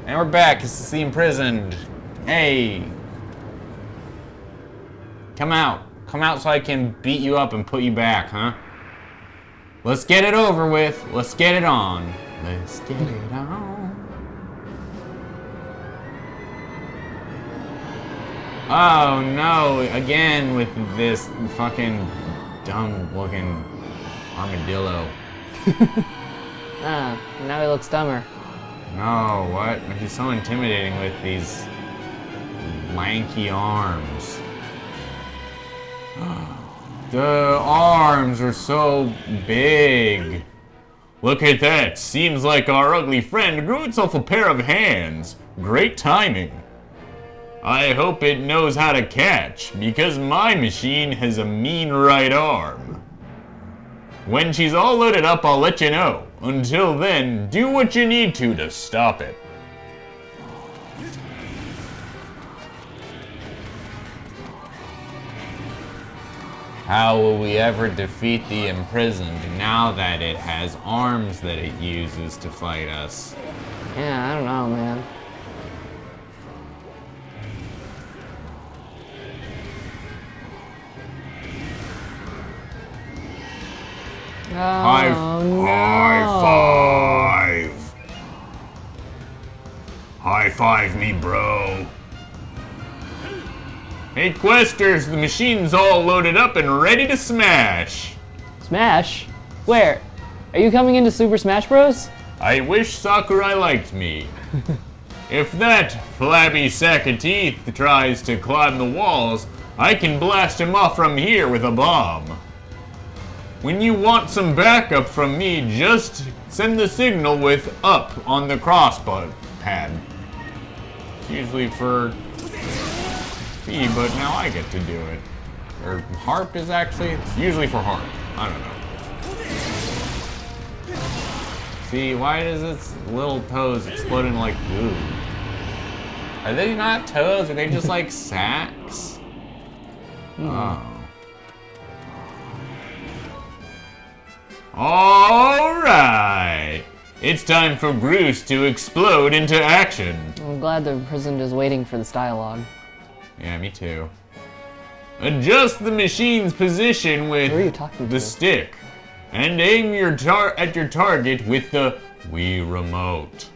And we're back. It's the imprisoned. Hey. Come out. Come out so I can beat you up and put you back, huh? Let's get it over with. Let's get it on. Let's get it on. Oh no, again with this fucking dumb looking armadillo. Now he looks dumber. No, what? He's so intimidating with these lanky arms. The arms are so big. Look at that. Seems like our ugly friend grew itself a pair of hands. Great timing. I hope it knows how to catch, because my machine has a mean right arm. When she's all loaded up, I'll let you know. Until then, do what you need to stop it. How will we ever defeat the imprisoned now that it has arms that it uses to fight us? Yeah, I don't know, man. High five! High five me, bro. Hey, Questers, the machine's all loaded up and ready to smash. Smash? Where? Are you coming into Super Smash Bros? I wish Sakurai liked me. If that flabby sack of teeth tries to climb the walls, I can blast him off from here with a bomb. When you want some backup from me, just send the signal with up on the crossbar pad. It's usually for B, but now I get to do it. Or harp is actually, it's usually for harp. I don't know. See, why does its little toes explode in like goo? Are they not toes? Are they just like sacks? Oh. Alright! It's time for Groose to explode into action. I'm glad the imprisoned is waiting for this dialogue. Yeah, me too. Adjust the machine's position with Who are you talking the to? stick. And aim at your target with the Wii Remote.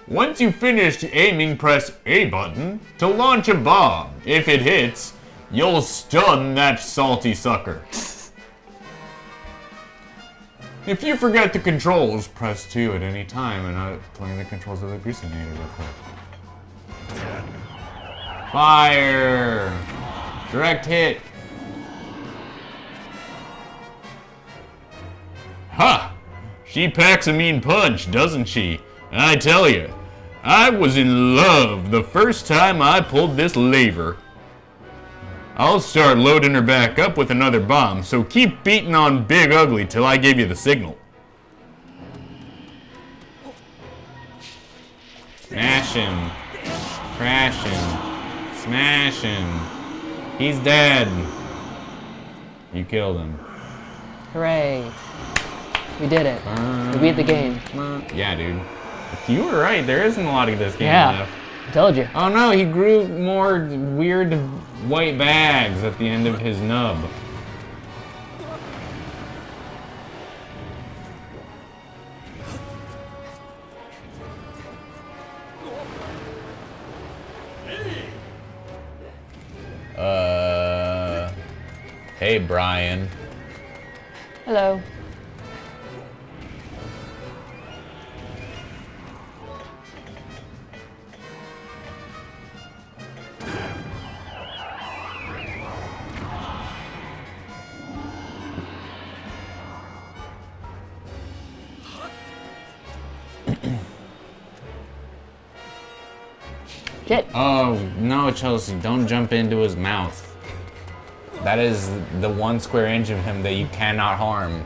Once you've finished aiming, press A button to launch a bomb. If it hits, you'll stun that salty sucker. If you forget the controls, press 2 at any time, and I'll play the controls of the Greasinator real quick. Fire! Direct hit. Ha! She packs a mean punch, doesn't she? I tell you, I was in love the first time I pulled this lever. I'll start loading her back up with another bomb, so keep beating on Big Ugly till I give you the signal. Smash him. Crash him. Smash him. He's dead. You killed him. Hooray. We did it. We beat the game. Yeah, dude. You were right, there isn't a lot of this game left. I told you. Oh no, he grew more weird white bags at the end of his nub. Hey Brian. Hello. Shit. Oh, no, Chelsea, don't jump into his mouth. That is the 1 square inch of him that you cannot harm.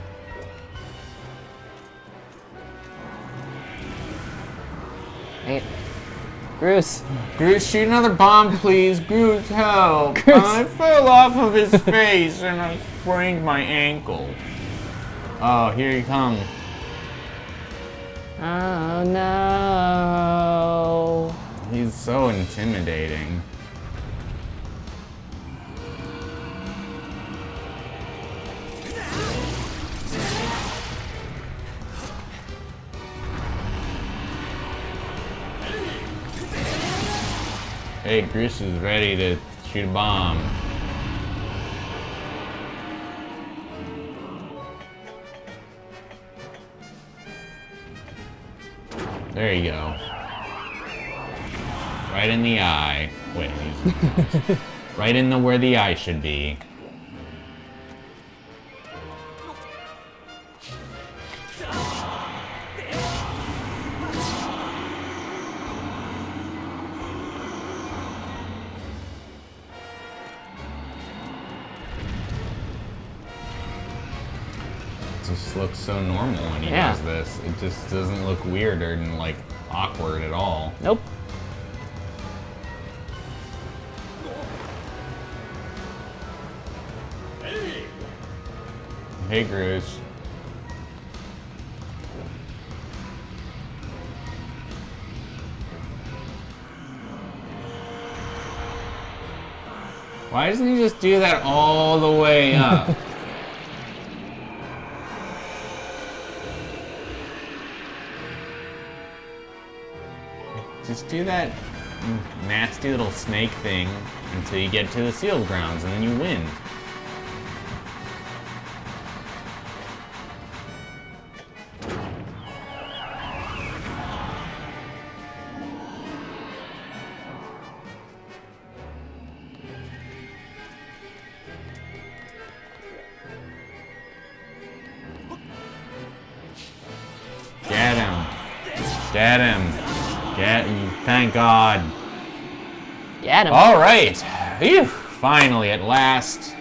Hey. Groose. Groose, shoot another bomb, please. Groose, help. Groose. I fell off of his face and I sprained my ankle. Oh, here you come. Oh no. so intimidating. Hey, Goose is ready to shoot a bomb. There you go. Right in the eye. Wait, right in the where the eye should be. Just looks so normal when he does this. It just doesn't look weird or like awkward at all. Nope. Hey, Bruce. Why doesn't he just do that all the way up? Just do that nasty little snake thing until you get to the sealed grounds, and then you win. Get him. Get him. Thank God. Get him. All right. Phew. Finally, at last,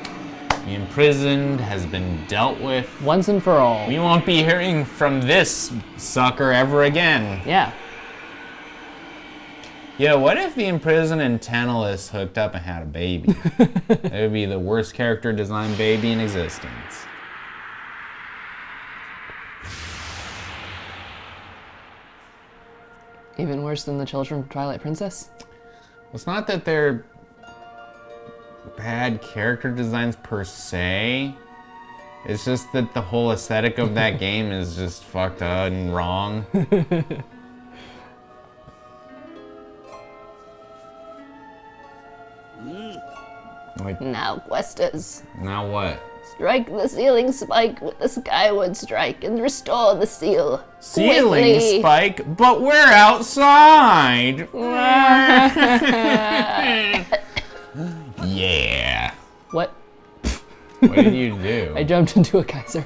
the imprisoned has been dealt with. Once and for all. We won't be hearing from this sucker ever again. Yeah. Yeah, what if the imprisoned and Tantalus hooked up and had a baby? That would be the worst character design baby in existence. Even worse than the children from Twilight Princess? It's not that they're bad character designs per se. It's just that the whole aesthetic of that game is just fucked up and wrong. Like, Now, Questers, now what? strike the ceiling spike with the Skyward strike and restore the seal. Ceiling quickly. spike, but we're outside. Yeah. What? What did you do? I jumped into a geyser.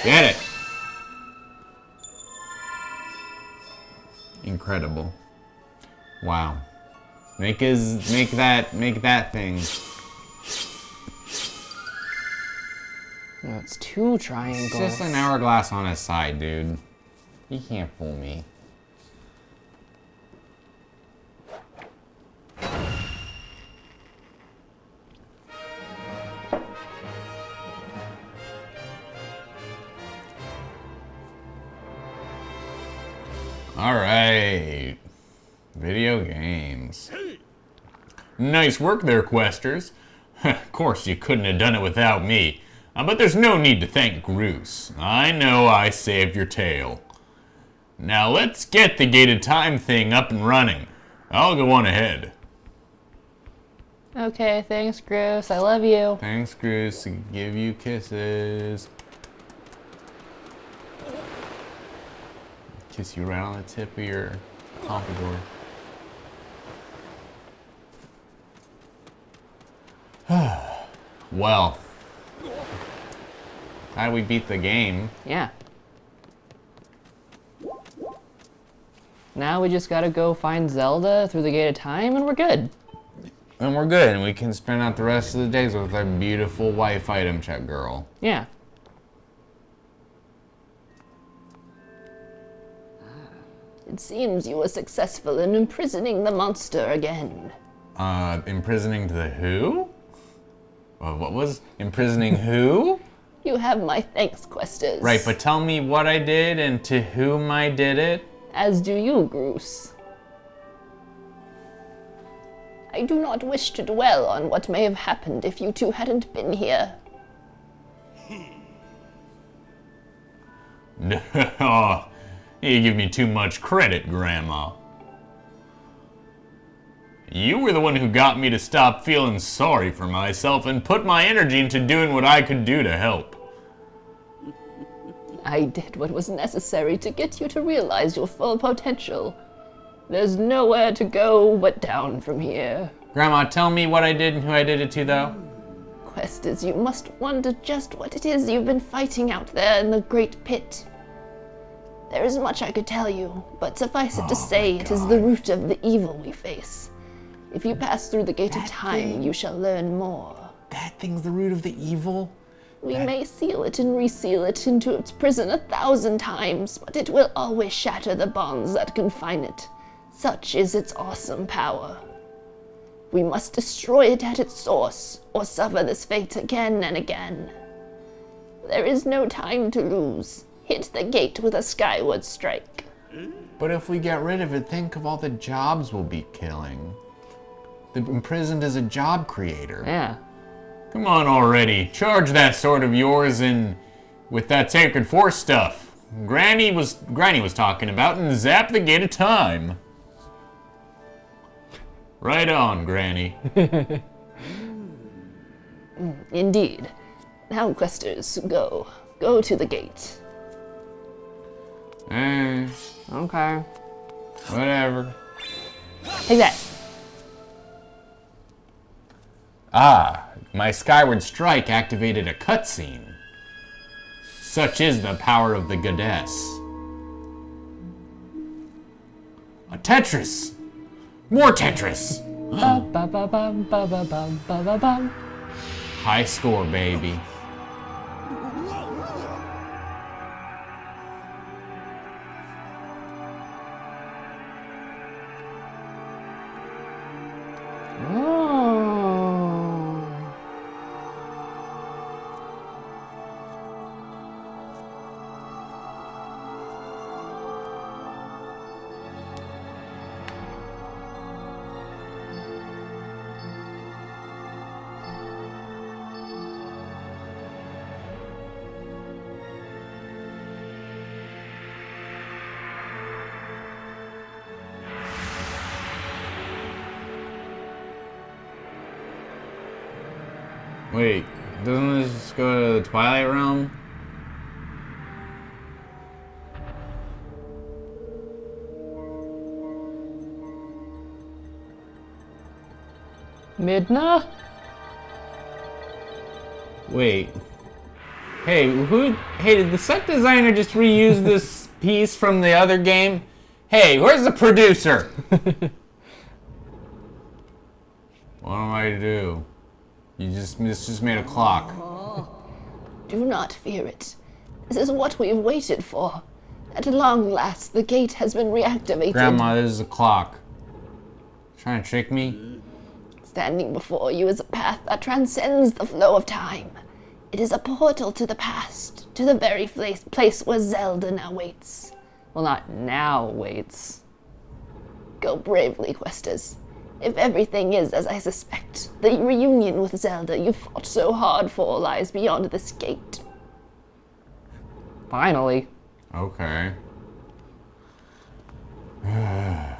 Get it. Incredible. Wow. Make that thing. No, it's two triangles. It's just an hourglass on his side, dude. You can't fool me. All right. Video games. Nice work there, Questers. Of course, you couldn't have done it without me. But there's no need to thank Groose. I know I saved your tail. Now let's get the gated time thing up and running. I'll go on ahead. Okay, thanks, Groose. I love you. Thanks, Groose. Give you kisses. Kiss you right on the tip of your pompadour. Well, how do we beat the game? Yeah. Now we just gotta go find Zelda through the Gate of Time and we're good. And we're good, and we can spend out the rest of the days with our beautiful wife item check girl. Yeah. It seems you were successful in imprisoning the monster again. Imprisoning the who? What was imprisoning who? You have my thanks, Questers. Right, but tell me what I did and to whom I did it. As do you, Groose. I do not wish to dwell on what may have happened if you two hadn't been here. Oh, you give me too much credit, Grandma. You were the one who got me to stop feeling sorry for myself and put my energy into doing what I could do to help. I did what was necessary to get you to realize your full potential. There's nowhere to go but down from here. Grandma, tell me what I did and who I did it to, though. Questers, you must wonder just what it is you've been fighting out there in the Great Pit. There is much I could tell you, but suffice it to say it is the root of the evil we face. If you pass through the Gate of Time, you shall learn more. That thing's the root of the evil? We may seal it and reseal it into its prison 1,000 times, but it will always shatter the bonds that confine it. Such is its awesome power. We must destroy it at its source, or suffer this fate again and again. There is no time to lose. Hit the gate with a skyward strike. But if we get rid of it, think of all the jobs we'll be killing. The imprisoned is a job creator. Yeah. Come on already. Charge that sword of yours in with that sacred force stuff Granny was talking about and zap the gate of time. Right on, Granny. Indeed. Now, Questers, go. Go to the gate. Okay. Whatever. Take that. Ah, my Skyward Strike activated a cutscene. Such is the power of the goddess. A Tetris! More Tetris! Ba-ba-ba-bum-ba-ba-bum-ba-ba-bum. High score, baby. Wait, doesn't this just go to the Twilight Realm? Midna? Wait. Hey, did the set designer just reuse this piece from the other game? Hey, where's the producer? What am I to do? This just made a clock. Do not fear it. This is what we've waited for. At long last, the gate has been reactivated. Grandma, this is a clock. Trying to trick me? Standing before you is a path that transcends the flow of time. It is a portal to the past, to the very place where Zelda now waits. Well, not now waits. Go bravely, Questers. If everything is as I suspect, the reunion with Zelda you fought so hard for lies beyond this gate. Finally. Okay. How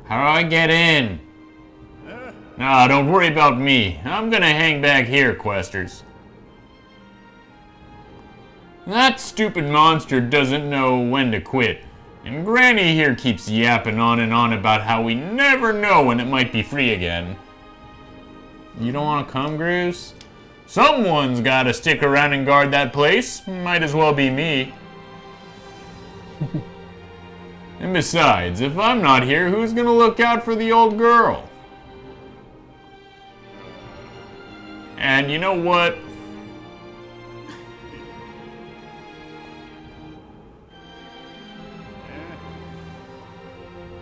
do I get in? Nah, don't worry about me. I'm gonna hang back here, Questers. That stupid monster doesn't know when to quit. And Granny here keeps yapping on and on about how we never know when it might be free again. You don't want to come, Groose? Someone's got to stick around and guard that place. Might as well be me. And besides, if I'm not here, who's gonna look out for the old girl? And you know what?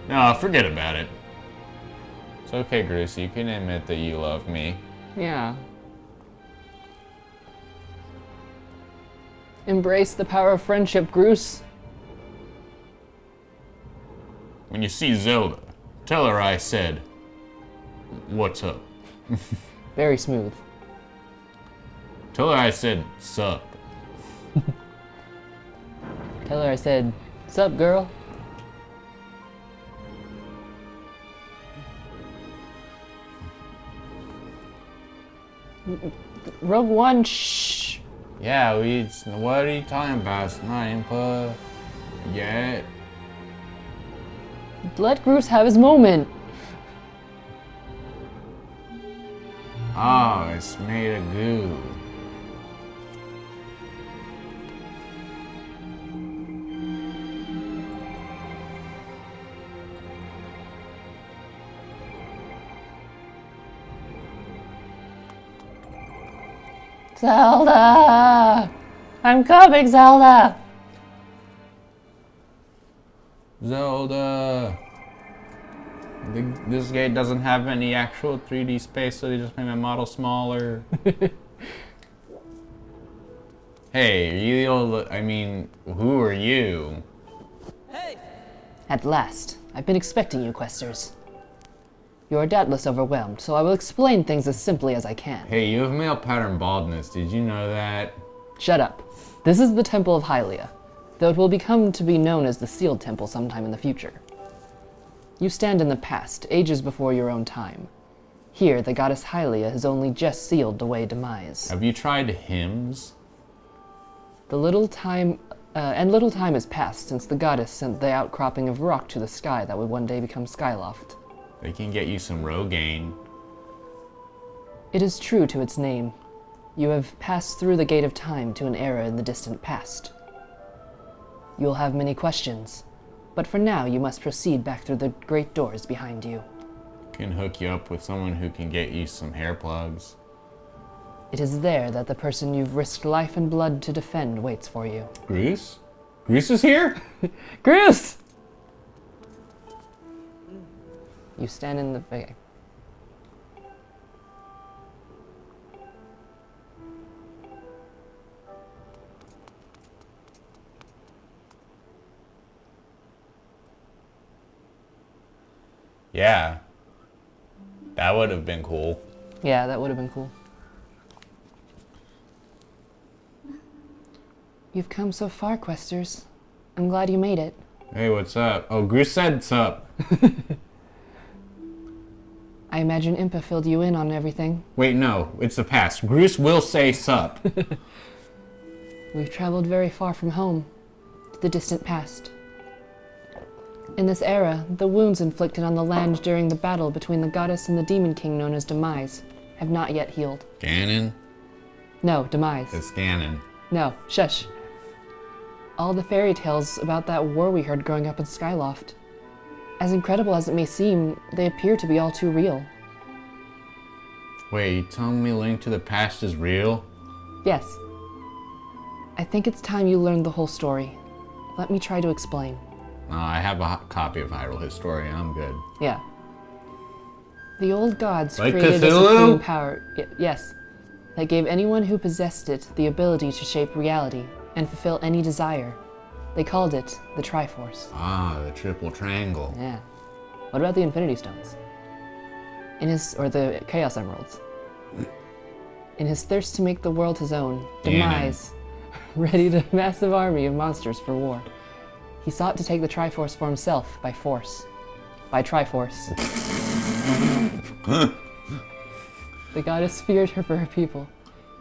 No, forget about it. It's okay, Groose. You can admit that you love me. Yeah. Embrace the power of friendship, Groose. When you see Zelda, tell her I said, what's up? Very smooth. Tell her I said, sup. Tell her I said, sup, girl? Rogue One, shh. Yeah, what are you talking about? It's not input yet. Let Groose have his moment. Oh, it's made of goo. Zelda! I'm coming, Zelda! Zelda! This gate doesn't have any actual 3D space, so they just made my model smaller. Hey, are you the old... I mean, who are you? At last. I've been expecting you, Questers. You are doubtless overwhelmed, so I will explain things as simply as I can. Hey, you have male pattern baldness. Did you know that? Shut up. This is the Temple of Hylia, though it will become to be known as the Sealed Temple sometime in the future. You stand in the past, ages before your own time. Here, the goddess Hylia has only just sealed away demise. Have you tried hymns? Little time has passed since the goddess sent the outcropping of rock to the sky that would one day become Skyloft. They can get you some Rogaine. It is true to its name. You have passed through the gate of time to an era in the distant past. You will have many questions, but for now you must proceed back through the great doors behind you. Can hook you up with someone who can get you some hair plugs. It is there that the person you've risked life and blood to defend waits for you. Groose? Groose is here? Groose! You stand in the... Okay. Yeah. That would have been cool. Yeah, that would have been cool. You've come so far, Questers. I'm glad you made it. Hey, what's up? Oh, Groose said sup. I imagine Impa filled you in on everything. Wait, no. It's the past. Groose will say sup. We've traveled very far from home, to the distant past. In this era, the wounds inflicted on the land during the battle between the goddess and the demon king known as Demise have not yet healed. Ganon? No, Demise. It's Ganon. No, shush. All the fairy tales about that war we heard growing up in Skyloft. As incredible as it may seem, they appear to be all too real. Wait, you telling me Link to the Past is real? Yes. I think it's time you learned the whole story. Let me try to explain. No, I have a copy of Hyrule Historia. I'm good. Yeah. The old gods Like created a Cthulhu? supreme power, yes, that gave anyone who possessed it the ability to shape reality and fulfill any desire. They called it the Triforce. Ah, the triple triangle. Yeah. What about the Infinity Stones? Or the Chaos Emeralds? In his thirst to make the world his own, Demise readied a massive army of monsters for war. He sought to take the Triforce for himself by force. By Triforce. The goddess feared her for her people.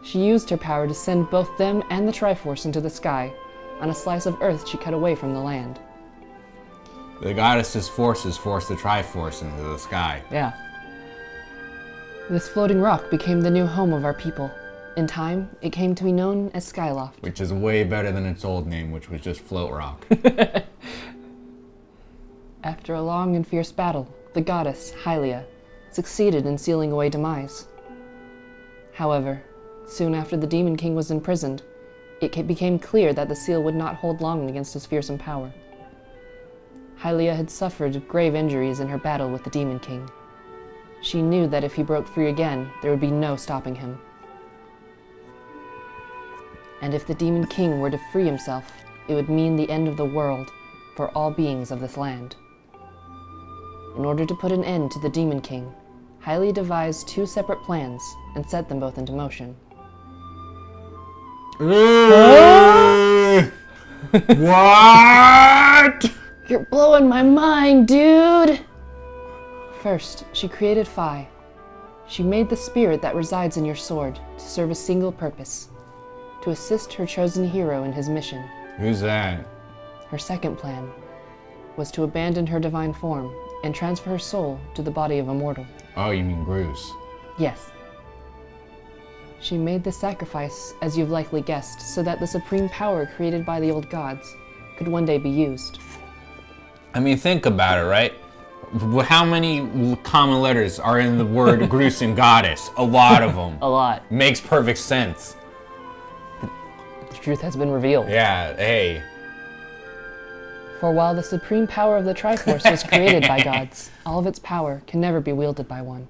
She used her power to send both them and the Triforce into the sky, on a slice of earth she cut away from the land. The goddess's forces forced the Triforce into the sky. Yeah. This floating rock became the new home of our people. In time, it came to be known as Skyloft. Which is way better than its old name, which was just Float Rock. After a long and fierce battle, the goddess, Hylia, succeeded in sealing away Demise. However, soon after the Demon King was imprisoned, it became clear that the seal would not hold long against his fearsome power. Hylia had suffered grave injuries in her battle with the Demon King. She knew that if he broke free again, there would be no stopping him. And if the Demon King were to free himself, it would mean the end of the world for all beings of this land. In order to put an end to the Demon King, Hylia devised 2 separate plans and set them both into motion. What? You're blowing my mind, dude! First, she created Phi. She made the spirit that resides in your sword to serve a single purpose, to assist her chosen hero in his mission. Who's that? Her second plan was to abandon her divine form and transfer her soul to the body of a mortal. Oh, you mean Bruce. Yes. She made this sacrifice, as you've likely guessed, so that the supreme power created by the old gods could one day be used. I mean, think about it, right? How many common letters are in the word Bruce and goddess? A lot of them. A lot. Makes perfect sense. The truth has been revealed. Yeah, hey. For while the supreme power of the Triforce was created by gods, all of its power can never be wielded by one.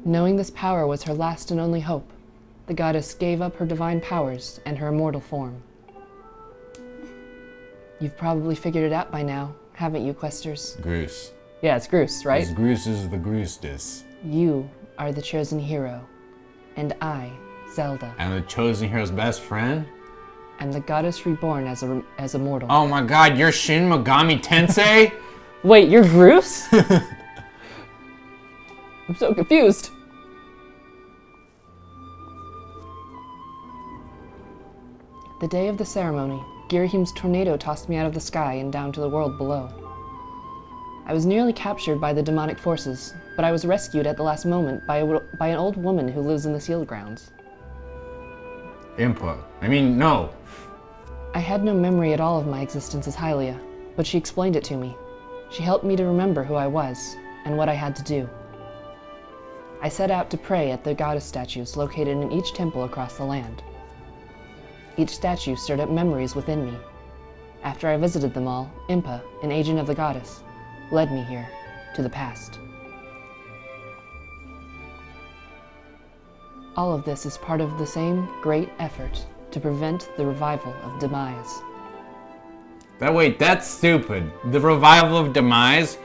Knowing this power was her last and only hope, the goddess gave up her divine powers and her immortal form. You've probably figured it out by now, haven't you, Questers? Bruce. Yeah, it's Groose, right? Bruce is the Groostus. You are the chosen hero, and I, Zelda, And the chosen hero's best friend? am the goddess reborn as a mortal. Oh my god, you're Shin Megami Tensei? Wait, you're Groose? I'm so confused. The day of the ceremony, Girahim's tornado tossed me out of the sky and down to the world below. I was nearly captured by the demonic forces, but I was rescued at the last moment by an old woman who lives in the sealed grounds. No. I had no memory at all of my existence as Hylia, but she explained it to me. She helped me to remember who I was and what I had to do. I set out to pray at the goddess statues located in each temple across the land. Each statue stirred up memories within me. After I visited them all, Impa, an agent of the goddess, led me here, to the past. All of this is part of the same great effort to prevent the revival of Demise. Wait, that's stupid. The revival of Demise?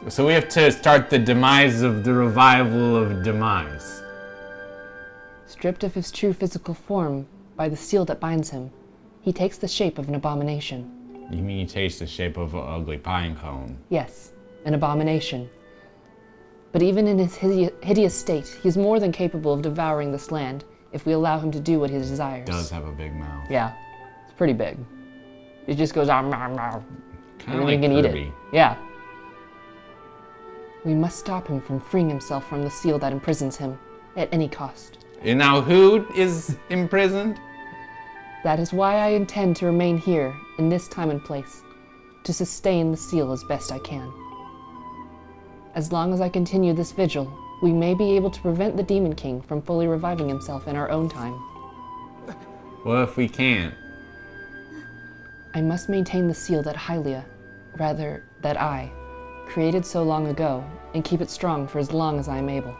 So we have to start the demise of the revival of Demise. Stripped of his true physical form by the seal that binds him, he takes the shape of an abomination. You mean he takes the shape of an ugly pine cone? Yes, an abomination. But even in his hideous state, he is more than capable of devouring this land if we allow him to do what he desires. Does have a big mouth. Yeah, it's pretty big. It just goes out, and Kinda you like can eat it. Kirby. Yeah. We must stop him from freeing himself from the seal that imprisons him, at any cost. And now who is imprisoned? That is why I intend to remain here, in this time and place, to sustain the seal as best I can. As long as I continue this vigil, we may be able to prevent the Demon King from fully reviving himself in our own time. What if we can't? I must maintain the seal that Hylia, rather, that I, created so long ago, and keep it strong for as long as I am able.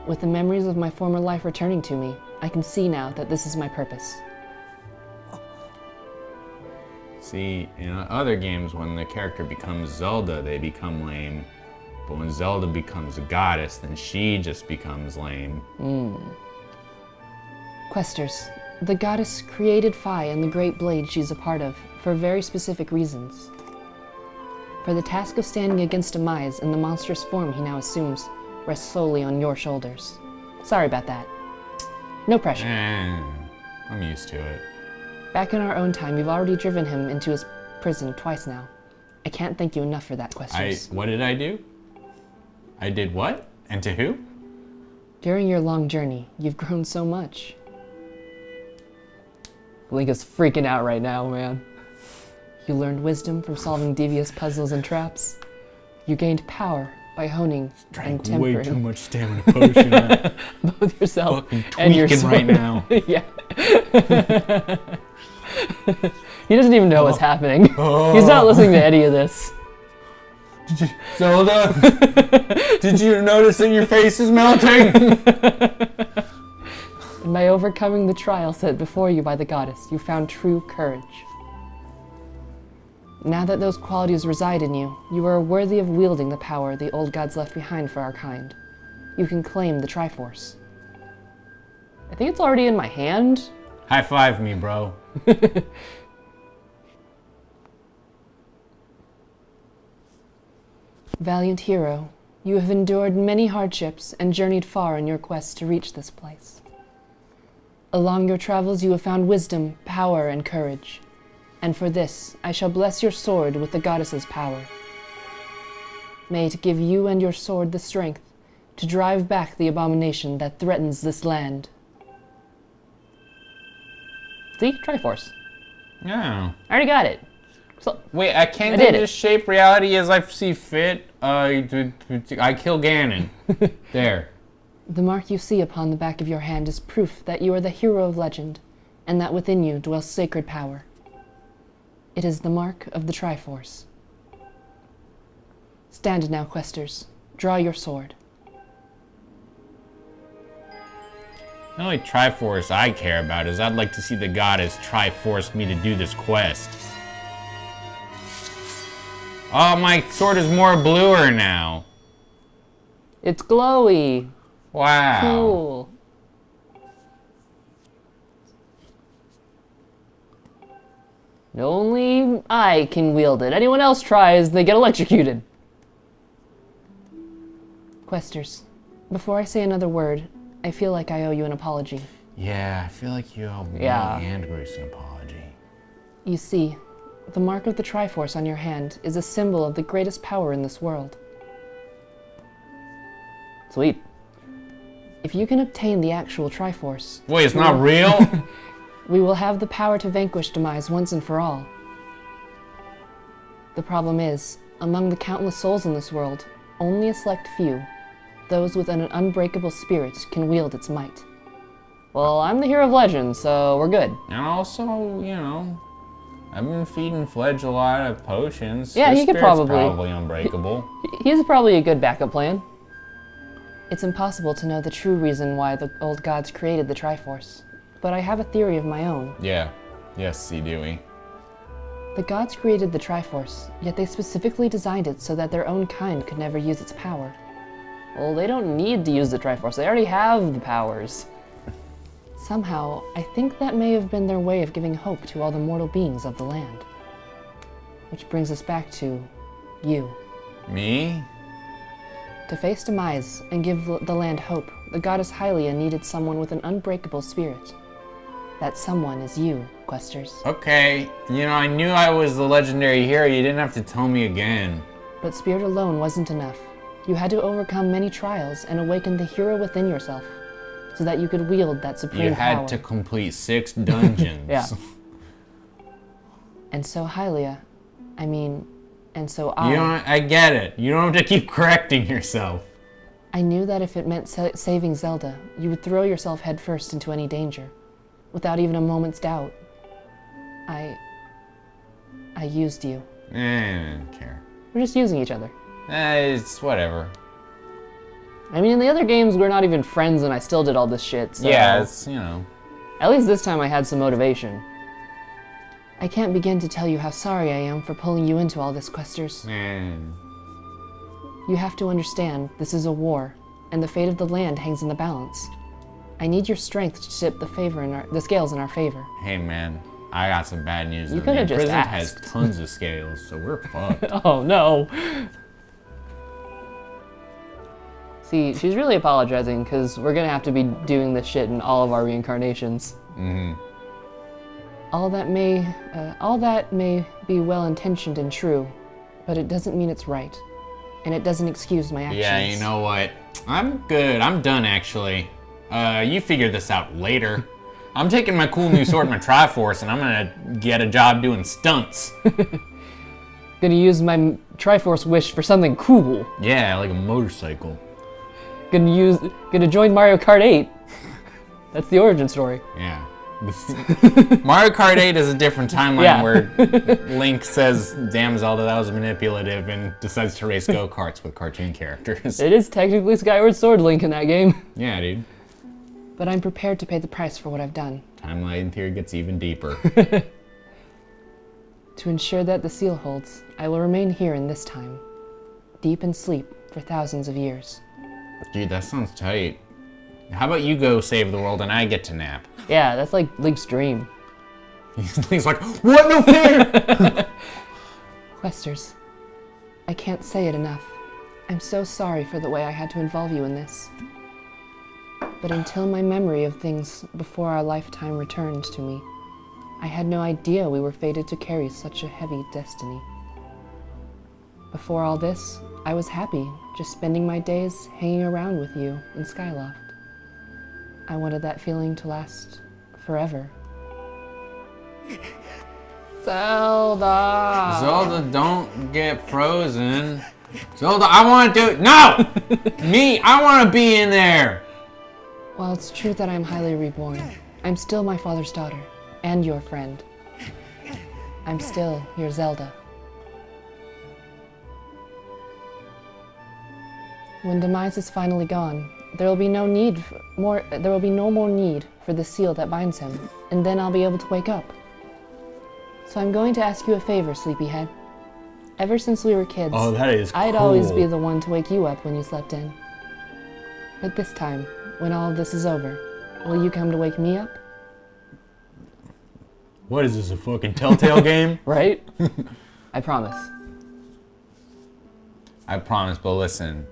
With the memories of my former life returning to me, I can see now that this is my purpose. See, in other games, when the character becomes Zelda, they become lame. But when Zelda becomes a goddess, then she just becomes lame. Questers, the goddess created Phi and the great blade she's a part of for very specific reasons. For the task of standing against Demise in the monstrous form he now assumes rests solely on your shoulders. Sorry about that. No pressure. I'm used to it. Back in our own time, you've already driven him into his prison twice now. I can't thank you enough for that, Questers. What did I do? I did what? And to who? During your long journey, you've grown so much. Link is freaking out right now, man. You learned wisdom from solving devious puzzles and traps. You gained power by honing and tempering way too much stamina potion. both yourself Fucking and your tweaking sword. right now. Yeah. He doesn't even know what's happening. He's not listening to any of this. Zelda, did you notice that your face is melting? And by overcoming the trial set before you by the goddess, you found true courage. Now that those qualities reside in you, you are worthy of wielding the power the old gods left behind for our kind. You can claim the Triforce. I think it's already in my hand. High five me, bro. Valiant hero, you have endured many hardships and journeyed far in your quest to reach this place. Along your travels you have found wisdom, power, and courage. And for this, I shall bless your sword with the goddess's power. May it give you and your sword the strength to drive back the abomination that threatens this land. See? Triforce. Yeah. I already got it. So, Wait, I can't I did just shape reality as I see fit. I kill Ganon. There. the mark you see upon the back of your hand is proof that you are the hero of legend, and that within you dwells sacred power. It is the mark of the Triforce. Stand now, questers. Draw your sword. The only Triforce I care about is I'd like to see the goddess Triforce me to do this quest. Oh, my sword is more bluer now. It's glowy. Wow. Cool. Only I can wield it. Anyone else tries, they get electrocuted. Questers, before I say another word, I feel like I owe you an apology. Yeah, I feel like you owe me Yeah. and Bruce an apology. You see, the mark of the Triforce on your hand is a symbol of the greatest power in this world. Sweet. If you can obtain the actual Triforce... Wait, it's not real? we will have the power to vanquish Demise once and for all. The problem is, among the countless souls in this world, only a select few, those with an unbreakable spirit, can wield its might. Well, I'm the hero of legend, so we're good. And also, you know, I've been feeding Fledge a lot of potions. Yeah, His he could spirit's probably unbreakable. He's probably a good backup plan. It's impossible to know the true reason why the old gods created the Triforce, but I have a theory of my own. Yeah. Yes, see, Dewey. The gods created the Triforce, yet they specifically designed it so that their own kind could never use its power. Well, they don't need to use the Triforce, they already have the powers. Somehow, I think that may have been their way of giving hope to all the mortal beings of the land. Which brings us back to you. Me? To face Demise and give the land hope, the goddess Hylia needed someone with an unbreakable spirit. That someone is you, questers. Okay, you know, I knew I was the legendary hero. You didn't have to tell me again. But spirit alone wasn't enough. You had to overcome many trials and awaken the hero within yourself, so that you could wield that supreme power. You had to complete 6 dungeons. Yeah. And so Hylia, and so You don't, I get it. You don't have to keep correcting yourself. I knew that if it meant saving Zelda, you would throw yourself headfirst into any danger, without even a moment's doubt. I used you. I don't care. We're just using each other. It's whatever. I mean, in the other games, we're not even friends and I still did all this shit, so... Yeah, it's, you know. At least this time I had some motivation. I can't begin to tell you how sorry I am for pulling you into all this, questers. Man. You have to understand, this is a war, and the fate of the land hangs in the balance. I need your strength to tip the scales in our favor. Hey, man. I got some bad news. You could have just Prison asked. has tons of scales, so we're fucked. Oh, no. See, she's really apologizing, because we're gonna have to be doing this shit in all of our reincarnations. Mm-hmm. All that may be well-intentioned and true, but it doesn't mean it's right. And it doesn't excuse my actions. Yeah, you know what? I'm good. I'm done, actually. You figure this out later. I'm taking my cool new sword, my Triforce, and I'm gonna get a job doing stunts. Gonna use my Triforce wish for something cool. Yeah, like a motorcycle. Gonna join Mario Kart 8. That's the origin story. Yeah. Mario Kart 8 is a different timeline Yeah. where Link says, damn Zelda, that was manipulative, and decides to race go-karts with cartoon characters. It is technically Skyward Sword Link in that game. Yeah, dude. but I'm prepared to pay the price for what I've done. Timeline theory gets even deeper. To ensure that the seal holds, I will remain here in this time, deep in sleep for thousands of years. Dude, that sounds tight. How about you go save the world and I get to nap? Yeah, that's like Link's dream. He's like, what? No fair! Questers, I can't say it enough. I'm so sorry for the way I had to involve you in this. But until my memory of things before our lifetime returned to me, I had no idea we were fated to carry such a heavy destiny. Before all this, I was happy, just spending my days hanging around with you in Skyloft. I wanted that feeling to last forever. Zelda! Zelda, don't get frozen. Zelda, I want to do it. No! Me, I want to be in there. While it's true that I'm highly reborn, I'm still my father's daughter, and your friend. I'm still your Zelda. When Demise is finally gone, there will be no more need for the seal that binds him, and then I'll be able to wake up. So I'm going to ask you a favor, Sleepyhead. Ever since we were kids, Oh, that is I'd cool. always be the one to wake you up when you slept in. But this time, when all of this is over, will you come to wake me up? What is this, a fucking Telltale game? Right? I promise. I promise, but listen.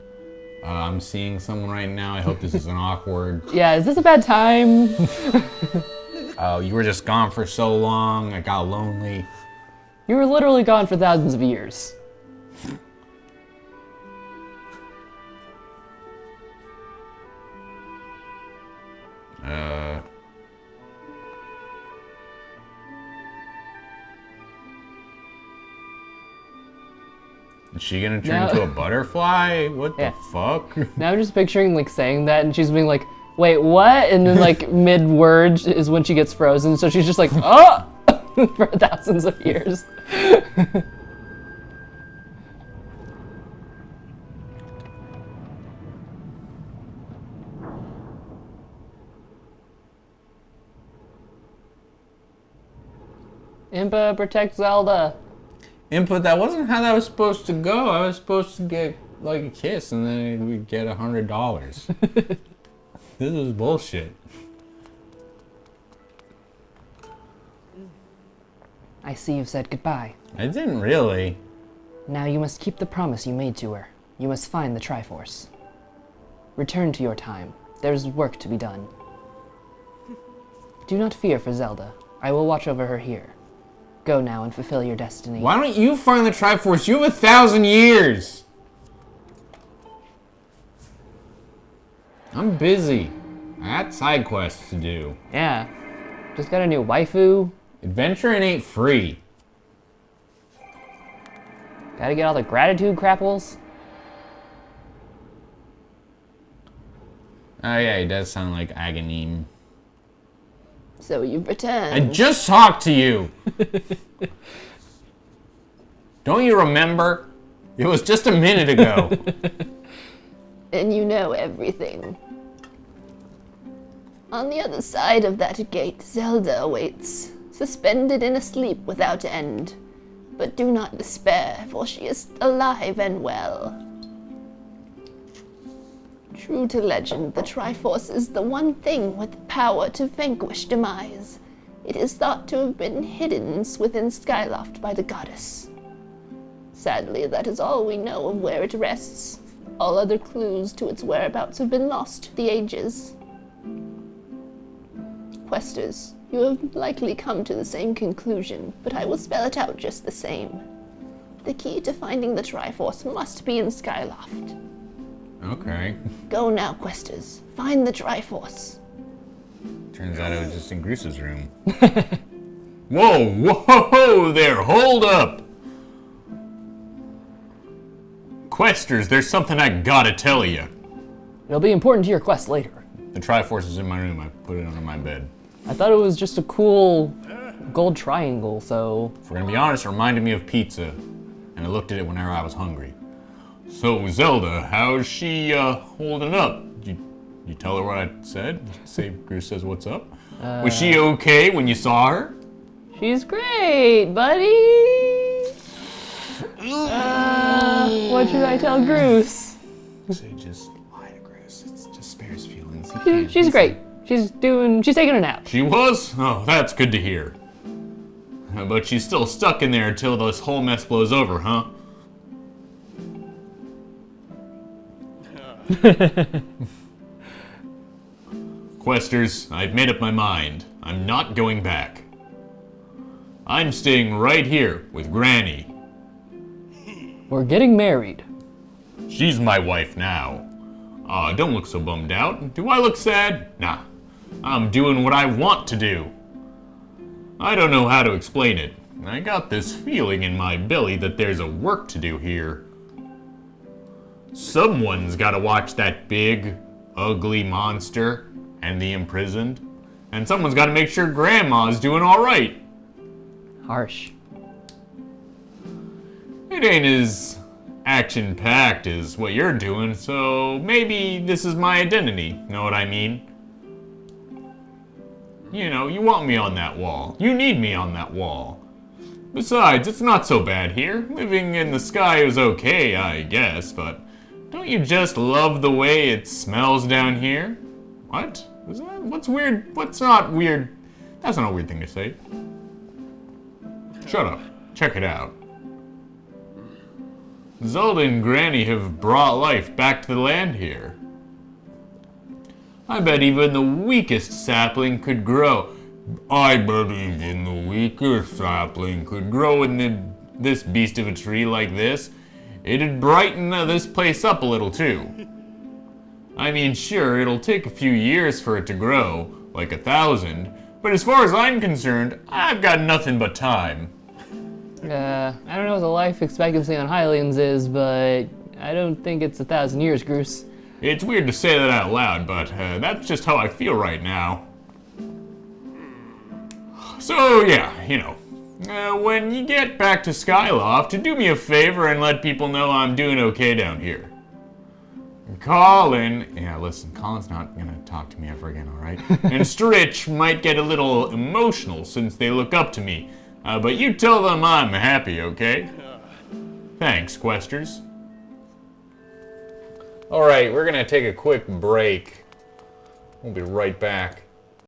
I'm seeing someone right now. I hope this isn't awkward. Yeah, is this a bad time? You were just gone for so long. I got lonely. You were literally gone for thousands of years. Is she gonna turn No. into a butterfly? What Yeah. the fuck? Now I'm just picturing like saying that and she's being like, wait, what? And then like mid-word is when she gets frozen, so she's just like, oh! For thousands of years. Impa, protect Zelda. Input, that wasn't how that was supposed to go. I was supposed to get like a kiss and then we'd get $100. This is bullshit. I see you've said goodbye. I didn't really. Now you must keep the promise you made to her. You must find the Triforce. Return to your time. There's work to be done. Do not fear for Zelda. I will watch over her here. Go now and fulfill your destiny. Why don't you find the Triforce? You have 1,000 years. I'm busy. I got side quests to do. Yeah. Just got a new waifu. Adventuring ain't free. Gotta get all the gratitude crapples. Oh yeah, he does sound like Aghanim. So you've I returned. just talked to you. Don't you remember? It was just a minute ago. And you know everything. On the other side of that gate, Zelda awaits, suspended in a sleep without end. But do not despair, for she is alive and well. True to legend, the Triforce is the one thing with the power to vanquish Demise. It is thought to have been hidden within Skyloft by the goddess. Sadly, that is all we know of where it rests. All other clues to its whereabouts have been lost to the ages. Questers, you have likely come to the same conclusion, but I will spell it out just the same. The key to finding the Triforce must be in Skyloft. Okay. Go now, Questers. Find the Triforce. Turns out it was just in Goose's room. Whoa, whoa there, hold up! Questers, there's something I gotta tell you. It'll be important to your quest later. The Triforce is in my room, I put it under my bed. I thought it was just a cool gold triangle, so... If we're gonna be honest, it reminded me of pizza. And I looked at it whenever I was hungry. So, Zelda, how's she, holding up? You You tell her what I said? Say Groose says what's up? Was she okay when you saw her? She's great, buddy! What should I tell Groose? Say just lie to Groose. It just spares feelings. She's great. She's taking a nap. She was? Oh, that's good to hear. But she's still stuck in there until this whole mess blows over, huh? Questers, I've made up my mind. I'm not going back. I'm staying right here with Granny. We're getting married. She's my wife now. Aw, don't look so bummed out. Do I look sad? Nah. I'm doing what I want to do. I don't know how to explain it. I got this feeling in my belly that there's a work to do here. Someone's gotta watch that big, ugly monster and the imprisoned. And someone's gotta make sure Grandma's doing alright. Harsh. It ain't as action-packed as what you're doing, so maybe this is my identity. Know what I mean? You know, you want me on that wall. You need me on that wall. Besides, it's not so bad here. Living in the sky is okay, I guess, but don't you just love the way it smells down here? What? What's weird? What's not weird? That's not a weird thing to say. Shut up. Check it out. Zelda and Granny have brought life back to the land here. I bet even the weakest sapling could grow. I bet even the weakest sapling could grow in this beast of a tree like this. It'd brighten this place up a little too. I mean, sure, it'll take a few years for it to grow, like 1,000, but as far as I'm concerned, I've got nothing but time. I don't know what the life expectancy on Hylians is, but I don't think it's 1,000 years, Groose. It's weird to say that out loud, but that's just how I feel right now. So yeah, you know, when you get back to Skyloft, do me a favor and let people know I'm doing okay down here. Colin, yeah, listen, Colin's not gonna talk to me ever again, alright? And Stritch might get a little emotional since they look up to me, but you tell them I'm happy, okay? Thanks, Questers. Alright, we're gonna take a quick break. We'll be right back.